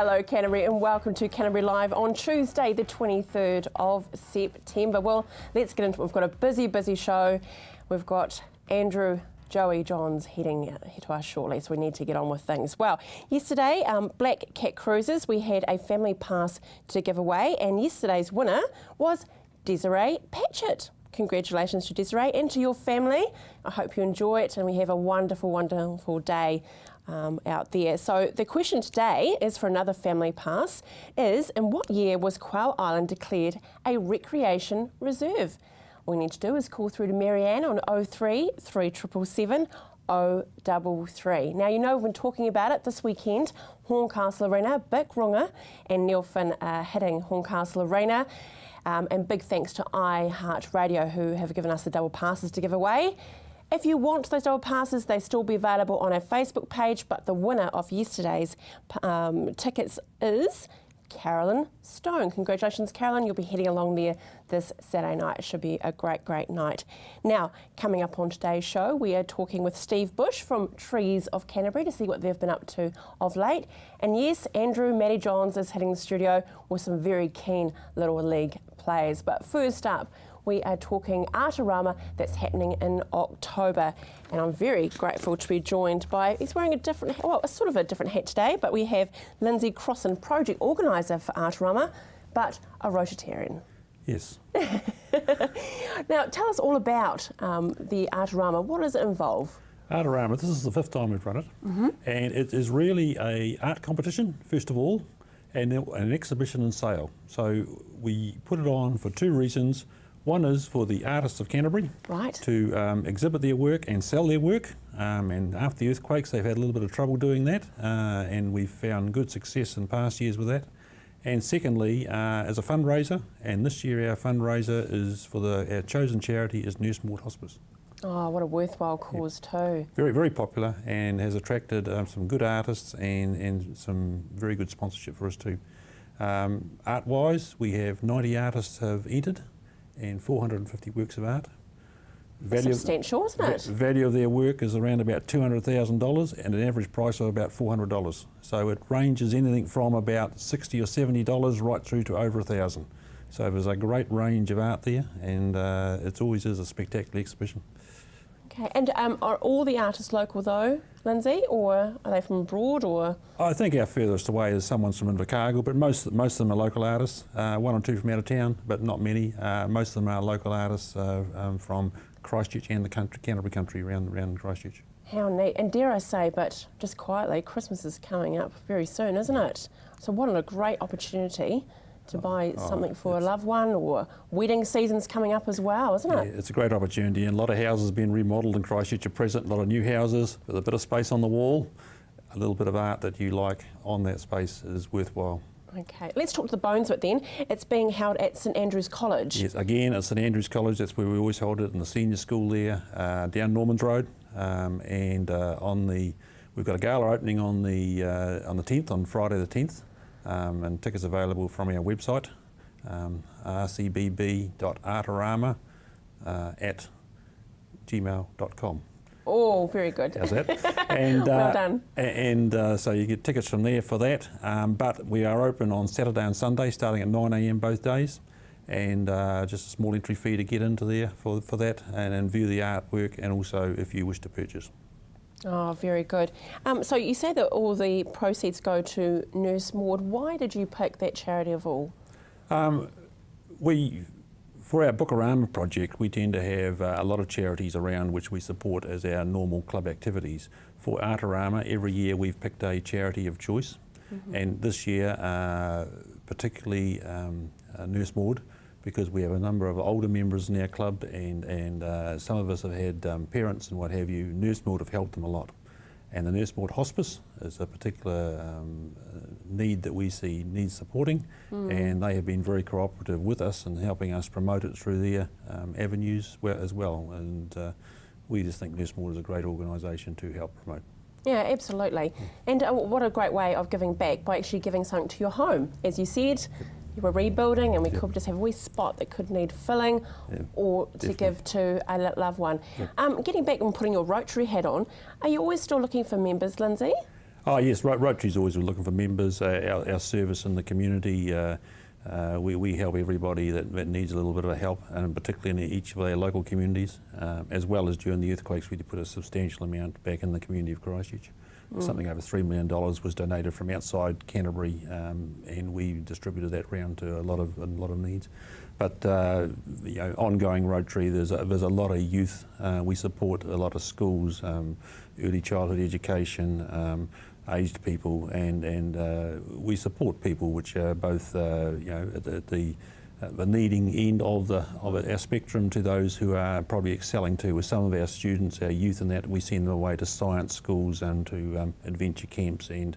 Hello Canterbury and welcome to Canterbury Live on Tuesday the 23rd of September. Well, let's get into it. We've got a busy show. We've got Andrew Joey Johns heading to us shortly, so we need to get on with things. Well, yesterday, Black Cat Cruises, we had a family pass to give away, and yesterday's winner was Desiree Patchett. Congratulations to Desiree and to your family. I hope you enjoy it and we have a wonderful day out there. So the question today is for another family pass is, in what year was Quail Island declared a recreation reserve? All you need to do is call through to Marianne on 03 3777 033. Now, you know we've been talking about it this weekend. Horncastle Arena, Bic Runga and Neil Finn hitting Horncastle Arena. And big thanks to iHeartRadio who have given us the double passes to give away. If you want those double passes, they still be available on our Facebook page, but the winner of yesterday's tickets is Carolyn Stone. Congratulations, Carolyn. You'll be heading along there this Saturday night. It should be a great night. Now, coming up on today's show, we are talking with Steve Bush from Trees of Canterbury to see what they've been up to of late. And yes, Andrew Matty Johns is hitting the studio with some very keen Little League players. But first up, we are talking Artarama that's happening in October. And I'm very grateful to be joined by, he's wearing a different, well, sort of a different hat today, but we have Lindsay Crossan, project organiser for Artarama, but a Rotarian. Yes. Now, tell us all about the Artarama. What does it involve? Artarama, this is the 5th time we've run it, and it is really a art competition, first of all, and an exhibition and sale. So we put it on for two reasons. One is for the artists of Canterbury to exhibit their work and sell their work. And after the earthquakes, they've had a little bit of trouble doing that, and we've found good success in past years with that. And secondly, as a fundraiser, and this year our fundraiser is for our chosen charity is Nurse Maud Hospice. Oh, what a worthwhile cause too. Very popular and has attracted some good artists and some very good sponsorship for us too. Art-wise, we have 90 artists have entered and 450 works of art. Substantial, isn't it? Value of their work is around about $200,000 and an average price of about $400. So it ranges anything from about $60 or $70 right through to over $1,000. So there's a great range of art there, and it always is a spectacular exhibition. Okay, and are all the artists local though, Lindsay, or are they from abroad, or? I think our furthest away is someone's from Invercargill, but most of them are local artists, one or two from out of town, but not many. Most of them are local artists from Christchurch and the Canterbury country around Christchurch. How neat, and dare I say, but just quietly, Christmas is coming up very soon, isn't it? So what a great opportunity to buy something for a loved one, or wedding season's coming up as well, isn't it? Yeah, it's a great opportunity, and a lot of houses have been remodelled in Christchurch at present, a lot of new houses with a bit of space on the wall. A little bit of art that you like on that space is worthwhile. Okay, let's talk to the bones of it then. It's being held at St Andrew's College. Yes, again, at St Andrew's College, that's where we always hold it, in the senior school there, down Normans Road, and we've got a gala opening on the 10th, on Friday the 10th. And tickets available from our website, rcbb.artarama@gmail.com. Oh, very good. How's that? And, well done. And so you get tickets from there for that. But we are open on Saturday and Sunday, starting at 9 a.m. both days, and just a small entry fee to get into there for that, and view the artwork, and also if you wish to purchase. Oh, very good. So you say that all the proceeds go to Nurse Maud. Why did you pick that charity of all? For our Bookarama project, we tend to have a lot of charities around which we support as our normal club activities. For Artarama, every year we've picked a charity of choice, and this year particularly Nurse Maud, because we have a number of older members in our club, and some of us have had parents and what have you. Nurse Maud have helped them a lot. And the Nurse Maud Hospice is a particular need that we see needs supporting, and they have been very cooperative with us in helping us promote it through their avenues as well. And we just think Nurse Maud is a great organisation to help promote. Yeah, absolutely. And what a great way of giving back by actually giving something to your home. As you said, you were rebuilding, and we could just have a wee spot that could need filling, or to give to a loved one. Getting back and putting your Rotary hat on, are you always still looking for members, Lindsay? Oh yes, Rotary's always looking for members. Our service in the community, we help everybody that needs a little bit of help, and particularly in each of our local communities, as well as during the earthquakes we put a substantial amount back in the community of Christchurch. Something over $3 million was donated from outside Canterbury, and we distributed that round to a lot of needs. But ongoing Rotary, there's a lot of youth. We support a lot of schools, early childhood education, aged people, and we support people which are both at the needing end of our spectrum to those who are probably excelling too. With some of our students, our youth, and that we send them away to science schools and to adventure camps and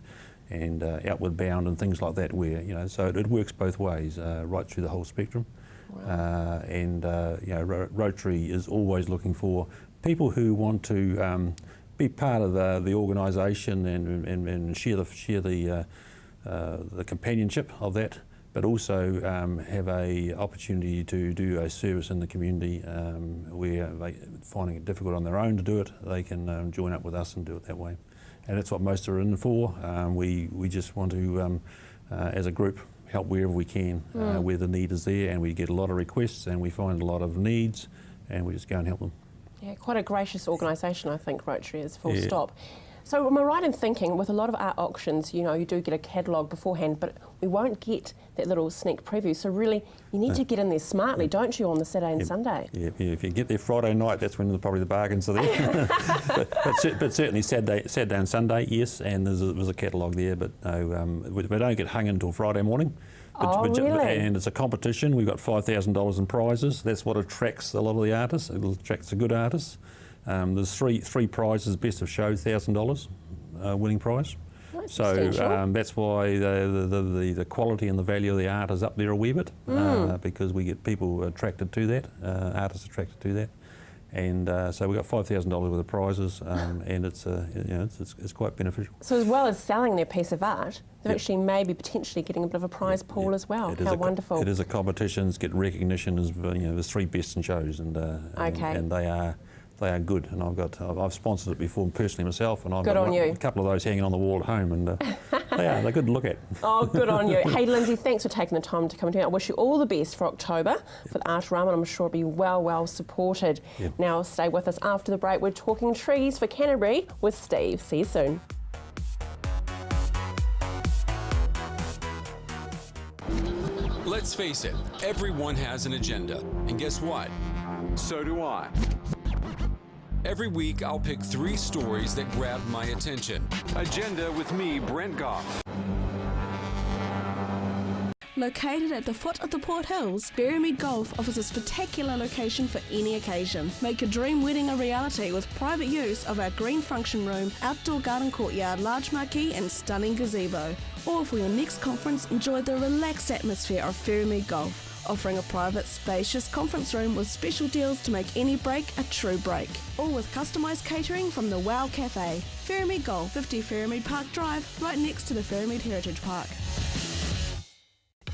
outward bound and things like that. Where so it works both ways, right through the whole spectrum. Wow. Rotary is always looking for people who want to be part of the organisation and share the companionship of that, but also have a opportunity to do a service in the community where they finding it difficult on their own to do it. They can join up with us and do it that way, and that's what most are in for. We just want to, as a group, help wherever we can, where the need is there, and we get a lot of requests and we find a lot of needs, and we just go and help them. Yeah, quite a gracious organisation, I think, Rotary is, full stop. So am I right in thinking with a lot of art auctions, you do get a catalogue beforehand, but we won't get that little sneak preview. So really, you need to get in there smartly, don't you, on the Saturday and Sunday? Yeah, if you get there Friday night, that's when probably the bargains are there. but certainly Saturday and Sunday, yes, and there's a catalogue there, but no, we don't get hung until Friday morning. Really? And it's a competition. We've got $5,000 in prizes. That's what attracts a lot of the artists. It attracts the good artists. There's three prizes: best of show, $1,000 winning prize. So that's why the quality and the value of the art is up there a wee bit, because we get people attracted to that, artists attracted to that. And so we've got $5,000 worth of prizes, and it's quite beneficial. So as well as selling their piece of art, they're actually maybe potentially getting a bit of a prize pool as well. How wonderful! It is a competition. It's get recognition as there's 3 best in shows, and they are good. And I've sponsored it before personally myself, and I've got a couple of those hanging on the wall at home, and they're good to look at. Oh, good on you. Hey, Lindsay, thanks for taking the time to come and I wish you all the best for October for the Artarama, and I'm sure it'll be well supported. Yep. Now, stay with us after the break. We're talking trees for Canterbury with Steve. See you soon. Let's face it, everyone has an agenda. And guess what? So do I. Every week, I'll pick 3 stories that grab my attention. Agenda with me, Brent Goff. Located at the foot of the Port Hills, Berrymead Golf offers a spectacular location for any occasion. Make a dream wedding a reality with private use of our green function room, outdoor garden courtyard, large marquee and stunning gazebo. Or for your next conference, enjoy the relaxed atmosphere of Berrymead Golf, offering a private, spacious conference room with special deals to make any break a true break. All with customised catering from the Wow Cafe. Berrymead Golf, 50 Berrymead Park Drive, right next to the Berrymead Heritage Park.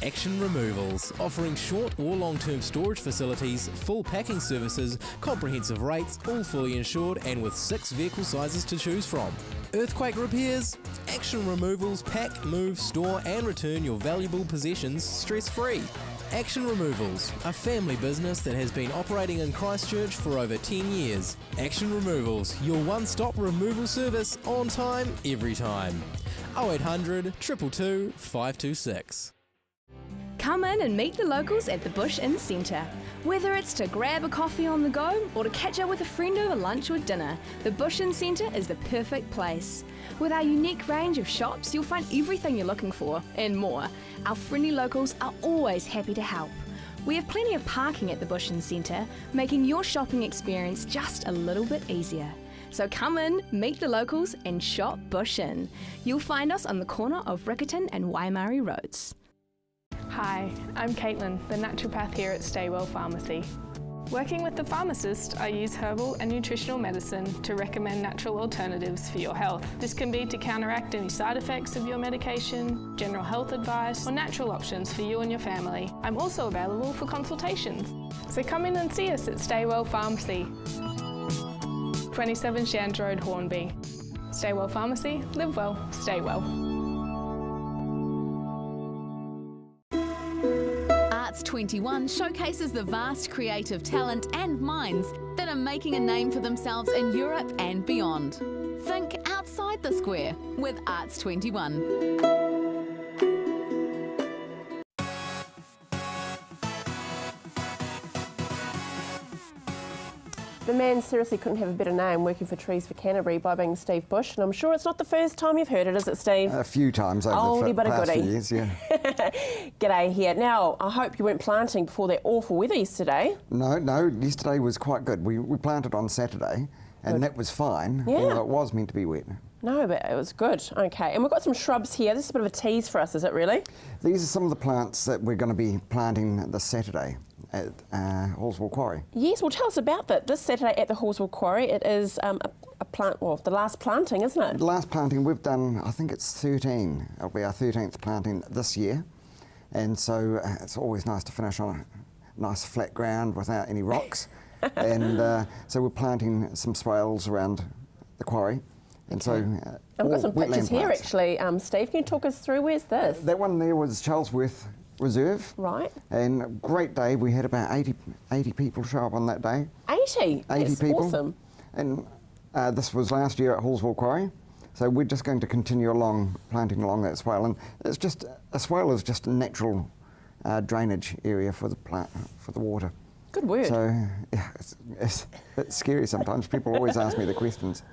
Action Removals, offering short or long-term storage facilities, full packing services, comprehensive rates, all fully insured and with 6 vehicle sizes to choose from. Earthquake repairs? Action Removals pack, move, store and return your valuable possessions stress-free. Action Removals, a family business that has been operating in Christchurch for over 10 years. Action Removals, your one-stop removal service on time, every time. 0800 222 526. Come in and meet the locals at the Bush Inn Centre. Whether it's to grab a coffee on the go or to catch up with a friend over lunch or dinner, the Bush Inn Centre is the perfect place. With our unique range of shops, you'll find everything you're looking for and more. Our friendly locals are always happy to help. We have plenty of parking at the Bush Inn Centre, making your shopping experience just a little bit easier. So come in, meet the locals and shop Bush Inn. You'll find us on the corner of Riccarton and Waimari Roads. Hi, I'm Caitlin, the naturopath here at Staywell Pharmacy. Working with the pharmacist, I use herbal and nutritional medicine to recommend natural alternatives for your health. This can be to counteract any side effects of your medication, general health advice, or natural options for you and your family. I'm also available for consultations. So come in and see us at Staywell Pharmacy, 27 Shands Road, Hornby. Stay Well Pharmacy, live well, stay well. Arts 21 showcases the vast creative talent and minds that are making a name for themselves in Europe and beyond. Think outside the square with Arts 21. The man seriously couldn't have a better name working for Trees for Canterbury by being Steve Bush, and I'm sure it's not the first time you've heard it, is it, Steve? A few times over the past few years, yeah. G'day here. Now, I hope you weren't planting before that awful weather yesterday. No, yesterday was quite good. We planted on Saturday, and that was fine, although it was meant to be wet. No, but it was good. Okay, and we've got some shrubs here. This is a bit of a tease for us, is it really? These are some of the plants that we're going to be planting this Saturday at Hallswell Quarry. Yes, well tell us about that. This Saturday at the Hallswell Quarry, it is a plant, well, the last planting, isn't it? The last planting we've done, I think it's 13. It'll be our 13th planting this year. And so it's always nice to finish on a nice flat ground without any rocks. And so we're planting some swales around the quarry. And so and we've got some pictures here actually. Steve, can you talk us through? Where's this? That one there was Charlesworth Reserve. Right. And a great day. We had about 80 people show up on that day. 80? 80 That's people. Awesome. And this was last year at Hallswell Quarry. So we're just going to continue along, planting along that swale. And it's just, a swale is just a natural drainage area for the plant, for the water. Good word. So yeah, it's a bit scary sometimes. People always ask me the questions.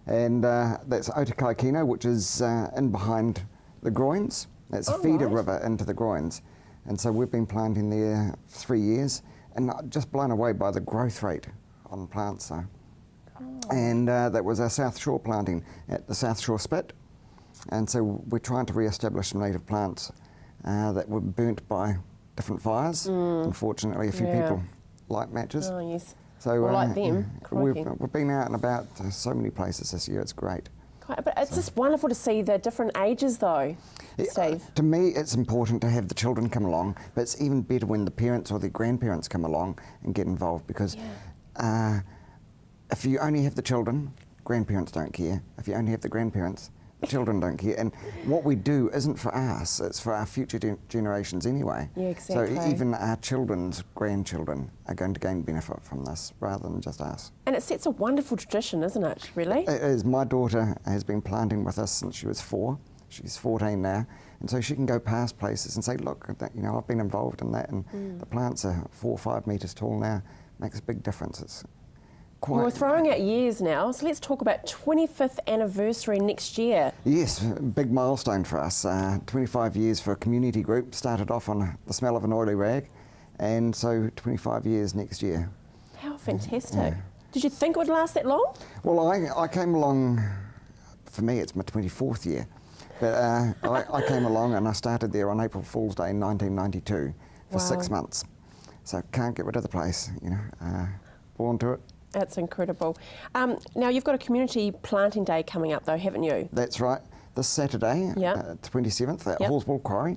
And that's Otakaikino, which is in behind the groins. That's a feeder river into the groins. And so we've been planting there for 3 years and just blown away by the growth rate on plants. So. And that was our South Shore planting at the South Shore Spit. And so we're trying to re-establish some native plants that were burnt by different fires. Unfortunately, a few people like matches. Oh, yes. So well, like them. we've been out and about so many places this year. It's great. But it's just wonderful to see the different ages, though, Steve. To me, it's important to have the children come along, but it's even better when the parents or the grandparents come along and get involved, because if you only have the children, grandparents don't care. If you only have the grandparents, the children don't care. And what we do isn't for us, it's for our future generations anyway. Yeah, exactly. So even our children's grandchildren are going to gain benefit from this rather than just us. And it sets a wonderful tradition, isn't it, really? It is. My daughter has been planting with us since she was 4. She's 14 now. And so she can go past places and say, look, you know, I've been involved in that, and the plants are 4 or 5 metres tall now. Makes a big difference. It's quite... We're throwing out years now, so let's talk about 25th anniversary next year. Yes, big milestone for us. 25 years for a community group. Started off on the smell of an oily rag, and so 25 years next year. How fantastic. Did you think it would last that long? Well, I came along, for me it's my 24th year, but I came along and I started there on April Fool's Day in 1992 for 6 months. So can't get rid of the place, you know, born to it. That's incredible. Now, you've got a community planting day coming up, though, haven't you? That's right. This Saturday, 27th, at Hallswell Quarry.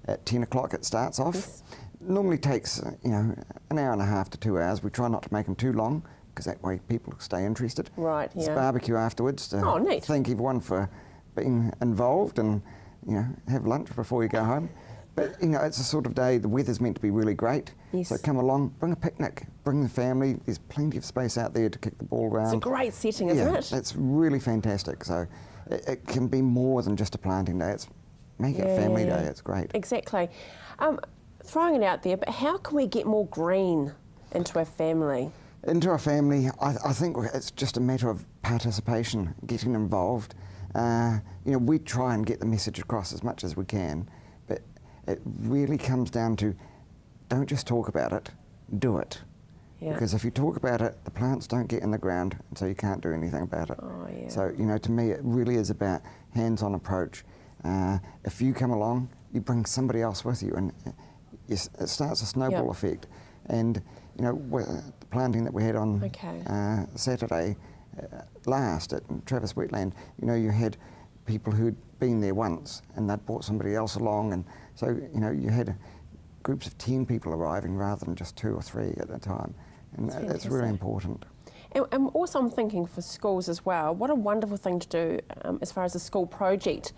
At 10 o'clock it starts off. Normally takes, you know, an hour and a half to 2 hours. We try not to make them too long, because that way people stay interested. Right, There's barbecue afterwards to neat. thank everyone for being involved, and, you know, have lunch before you go home. But, you know, it's a sort of day, the weather's meant to be really great. Yes. So come along, bring a picnic, bring the family. There's plenty of space out there to kick the ball around. It's a great setting, isn't it? It's really fantastic. So it can be more than just a planting day. Make it a family day. It's great. Exactly. Throwing it out there, but how can we get more green into our family? Into our family, I think it's just a matter of participation, getting involved. You know, we try and get the message across as much as we can, but it really comes down to, don't just talk about it, do it. Because if you talk about it, the plants don't get in the ground, and so you can't do anything about it. So, you know, to me, it really is about hands-on approach. If you come along, you bring somebody else with you, and it starts a snowball effect. And, you know, the planting that we had on Saturday last at Travis Wetland, you know, you had people who'd been there once and they'd brought somebody else along, and so, you know, you had groups of 10 people arriving rather than just 2 or 3 at a time, and that's really important. And also I'm thinking for schools as well, what a wonderful thing to do as far as a school project,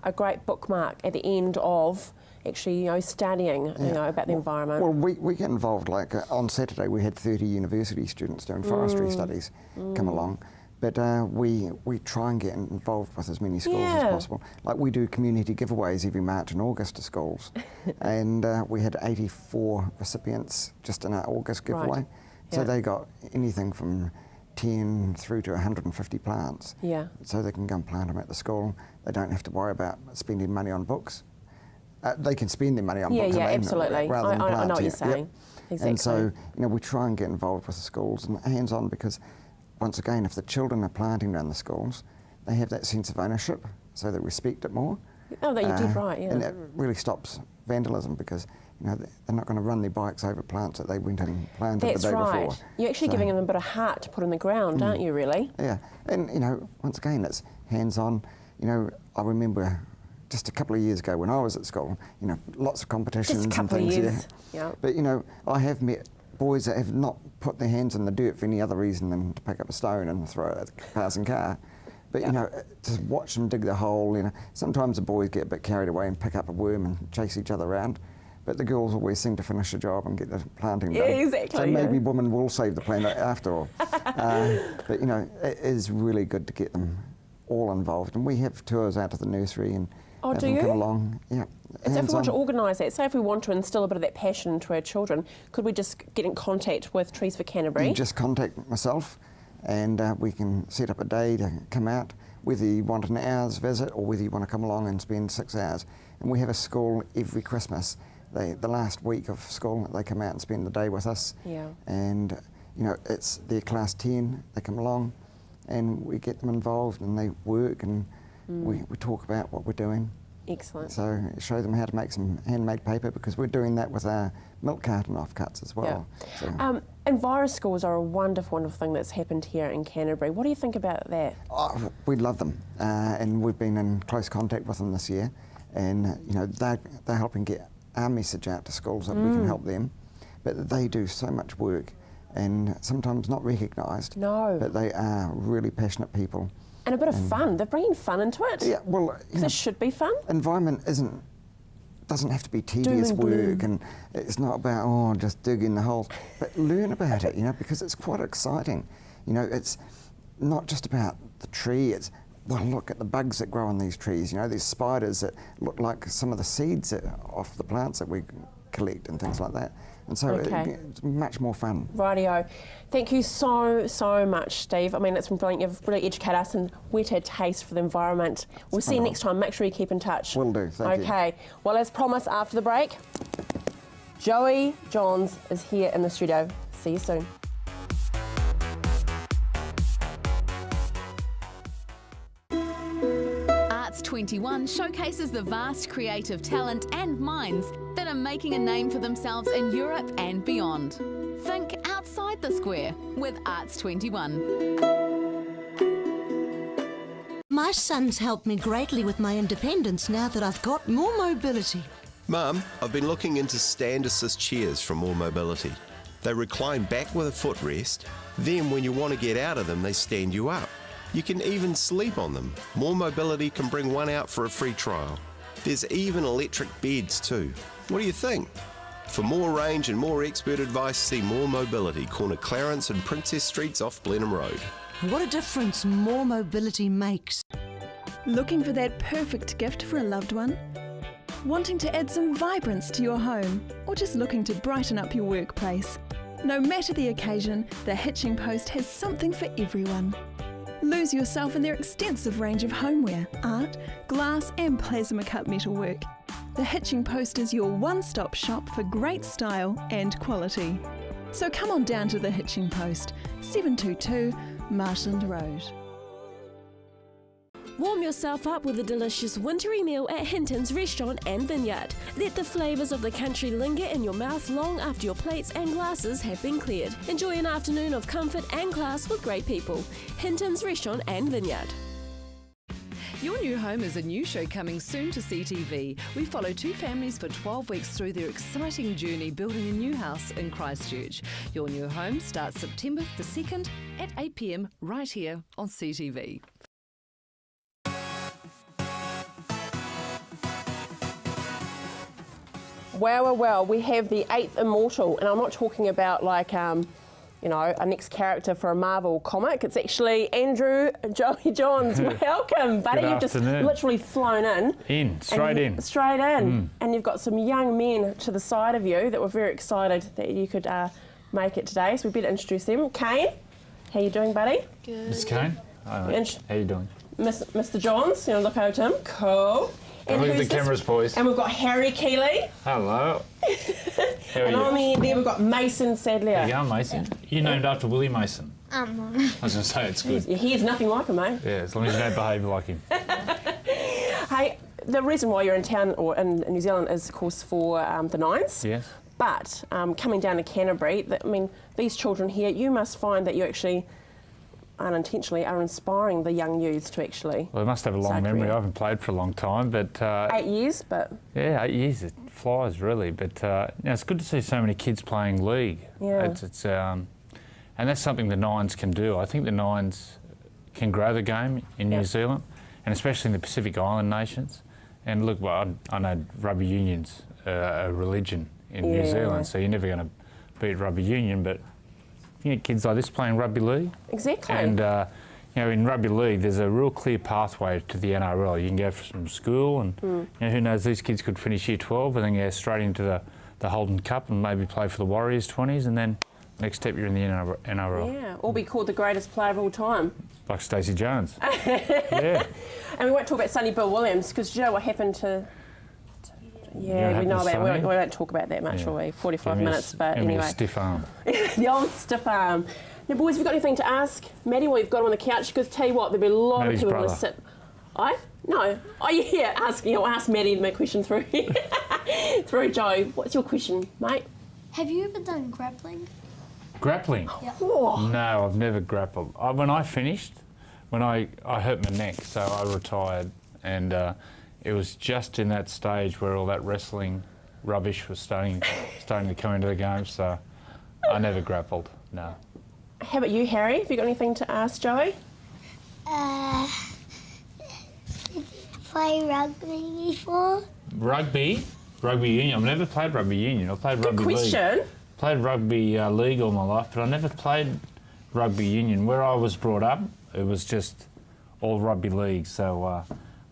a great bookmark at the end of actually, studying, about the environment. Well, we get involved, like on Saturday we had 30 university students doing forestry studies come along. But we try and get involved with as many schools as possible. Like we do community giveaways every March and August to schools. And we had 84 recipients just in our August giveaway. Right. So they got anything from 10 through to 150 plants. Yeah. So they can go and plant them at the school. They don't have to worry about spending money on books. They can spend their money on books absolutely. rather than plants. I know what you're saying. Yep. Exactly. And so, we try and get involved with the schools and hands-on, because once again, if the children are planting around the schools, they have that sense of ownership, so they respect it more. Oh, that you did right, yeah. And it really stops vandalism, because they're not going to run their bikes over plants that they went and planted the day before. That's right. You're actually giving them a bit of heart to put in the ground, aren't you, really? Yeah, and once again, it's hands-on. I remember just a couple of years ago when I was at school, lots of competitions just a couple and things. Of years. Yeah. But I have met boys that have not put their hands in the dirt for any other reason than to pick up a stone and throw it at the passing car. But to watch them dig the hole, sometimes the boys get a bit carried away and pick up a worm and chase each other around. But the girls always seem to finish the job and get the planting done. Yeah, exactly. So maybe women will save the planet after all. But it is really good to get them all involved. And we have tours out to the nursery and have them come along. Yeah. So if we want to organise that, say if we want to instill a bit of that passion into our children, could we just get in contact with Trees for Canterbury? You just contact myself and we can set up a day to come out, whether you want an hour's visit or whether you want to come along and spend 6 hours. And we have a school every Christmas. The last week of school, they come out and spend the day with us. Yeah. And, it's their class 10, they come along and we get them involved and they work and we talk about what we're doing. Excellent. So show them how to make some handmade paper, because we're doing that with our milk carton offcuts as well. Yeah. So. Enviro schools are a wonderful, wonderful thing that's happened here in Canterbury. What do you think about that? Oh, we love them, and we've been in close contact with them this year, and they're helping get our message out to schools that we can help them. But they do so much work, and sometimes not recognised. No. But they are really passionate people. And a bit of fun. They're bringing fun into it. Yeah, well, it should be fun. Environment doesn't have to be tedious work, and it's not about just digging the holes. But learn about it, because it's quite exciting. It's not just about the tree. It's look at the bugs that grow on these trees. These spiders that look like some of the seeds off the plants that we collect and things like that. And so it's much more fun. Rightio. Thank you so, so much, Steve. I mean, it's been brilliant. You've really educated us and whetted taste for the environment. We'll see you next time. Make sure you keep in touch. Will do. Thank you. Okay. Well, as promised, after the break, Joey Johns is here in the studio. See you soon. Arts 21 showcases the vast creative talent and minds that are making a name for themselves in Europe and beyond. Think outside the square with Arts 21. My son's helped me greatly with my independence now that I've got more mobility. Mum, I've been looking into stand assist chairs from More Mobility. They recline back with a footrest, then when you want to get out of them, they stand you up. You can even sleep on them. More Mobility can bring one out for a free trial. There's even electric beds too. What do you think? For more range and more expert advice, see More Mobility, corner Clarence and Princess Streets off Blenheim Road. What a difference more mobility makes. Looking for that perfect gift for a loved one? Wanting to add some vibrance to your home? Or just looking to brighten up your workplace? No matter the occasion, the Hitching Post has something for everyone. Lose yourself in their extensive range of homeware, art, glass and plasma cut metalwork. The Hitching Post is your one-stop shop for great style and quality. So come on down to the Hitching Post, 722 Marshland Road. Warm yourself up with a delicious wintry meal at Hinton's Restaurant and Vineyard. Let the flavours of the country linger in your mouth long after your plates and glasses have been cleared. Enjoy an afternoon of comfort and class with great people. Hinton's Restaurant and Vineyard. Your New Home is a new show coming soon to CTV. We follow two families for 12 weeks through their exciting journey building a new house in Christchurch. Your New Home starts September the 2nd at 8 p.m. right here on CTV. Well, we have the 8th Immortal, and I'm not talking about like, you know, a next character for a Marvel comic. It's actually Andrew Joey Johns. Welcome, buddy. You've just literally flown in. Straight in. And you've got some young men to the side of you that were very excited that you could make it today. So we better introduce them. Kane, how you doing, buddy? Good. Miss Kane. Hi, mate. How you doing? Mr. Johns, you know, look over to him. Cool. And look at the cameras, boys. And we've got Harry Keeley. Hello. How are and you? on the end there we've got Mason Sadler. There you go, Mason. You named after Willie Mason. No. I was going to say, it's good. He is nothing like him, mate. Yeah, as long as you don't behave like him. Hey, the reason why you're in town or in New Zealand is, of course, for the Nines. Yes. But coming down to Canterbury, I mean, these children here, you must find that you actually unintentionally are inspiring the young youths to actually... Well, they must have a long memory. I haven't played for a long time, but... 8 years, but... Yeah, 8 years. It flies, really. But you know, it's good to see so many kids playing league. Yeah. And that's something the Nines can do. I think the Nines can grow the game in New Zealand, and especially in the Pacific Island nations. And look, well, I know rugby union's a religion in New Zealand, so you're never going to beat rugby union, but you get kids like this playing rugby league. Exactly. And you know, in rugby league, there's a real clear pathway to the NRL. You can go from school, and you know, who knows, these kids could finish year 12 and then go straight into the Holden Cup and maybe play for the Warriors 20s, and then next step you're in the NRL. Yeah, or be called the greatest player of all time. Like Stacey Jones. Yeah. And we won't talk about Sonny Bill Williams, because do you know what happened to... Yeah, we know about it. We won't talk about that much, will we? 45 minutes, but anyway. Stiff arm. The old stiff arm. Now, boys, have you got anything to ask Maddie while you've got him on the couch? Because tell you what, there'll be a lot of people going to sit... No. Oh, yeah, ask Maddie my question through through Joe. What's your question, mate? Have you ever done grappling? Grappling? Yeah. Oh. No, I've never grappled. When I finished, I hurt my neck, so I retired, and it was just in that stage where all that wrestling rubbish was starting to come into the game, so I never grappled, no. How about you, Harry? Have you got anything to ask Joey? Did you play rugby before? Rugby? Rugby union? I've never played rugby union. I played rugby league. Good question. Played rugby league all my life, but I never played rugby union. Where I was brought up, it was just all rugby league, so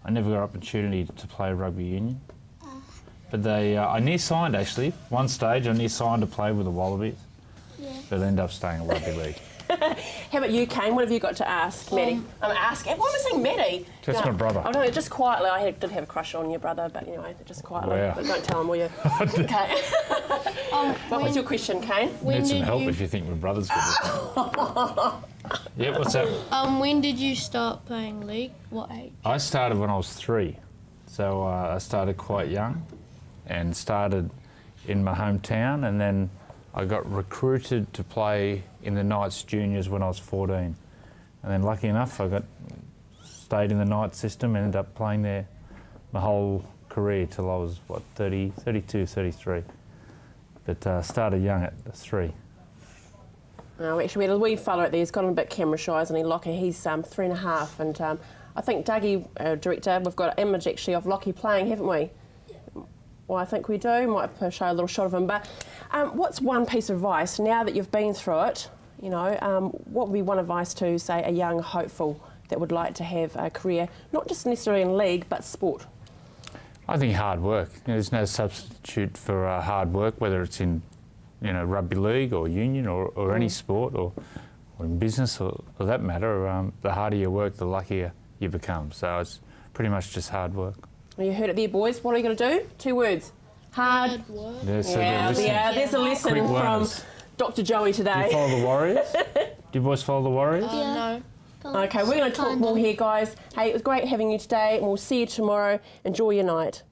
I never got an opportunity to play rugby union. But I near signed, actually. One stage I near signed to play with the Wallabies, but ended up staying in rugby league. How about you, Kane? What have you got to ask Maddie? I'm asking. Why am I saying Maddie? That's my brother. Oh, no, just quietly. I did have a crush on your brother, but anyway, just quietly. Wow. But don't tell him, will you? Okay. What was your question, Kane? Need some help if you think my brother's good. Yeah, what's that? When did you start playing league? What age? I started when I was 3. So I started quite young and started in my hometown, and then I got recruited to play in the Knights Juniors when I was 14. And then lucky enough, I stayed in the Knights system and ended up playing there my whole career till I was, 32, 33. But started young at 3. No, actually, we had a wee fella out there. He's got a bit camera shy, isn't he, Lockie? He's 3.5, and I think Dougie, director, we've got an image actually of Lockie playing, haven't we? Well, I think we do. Might show a little shot of him. But what's one piece of advice now that you've been through it? You know, what would be one advice to, say, a young hopeful that would like to have a career, not just necessarily in league, but sport? I think hard work. There's no substitute for hard work, whether it's in, rugby league or union or any sport or in business or that matter. The harder you work, the luckier you become. So it's pretty much just hard work. Well, you heard it there, boys. What are you going to do? 2 words. Hard work. Yeah, there's a lesson from Dr. Joey today. Do you follow the Warriors? Do you boys follow the Warriors? No. Okay, we're going to talk more here, guys. Hey, it was great having you today, and we'll see you tomorrow. Enjoy your night.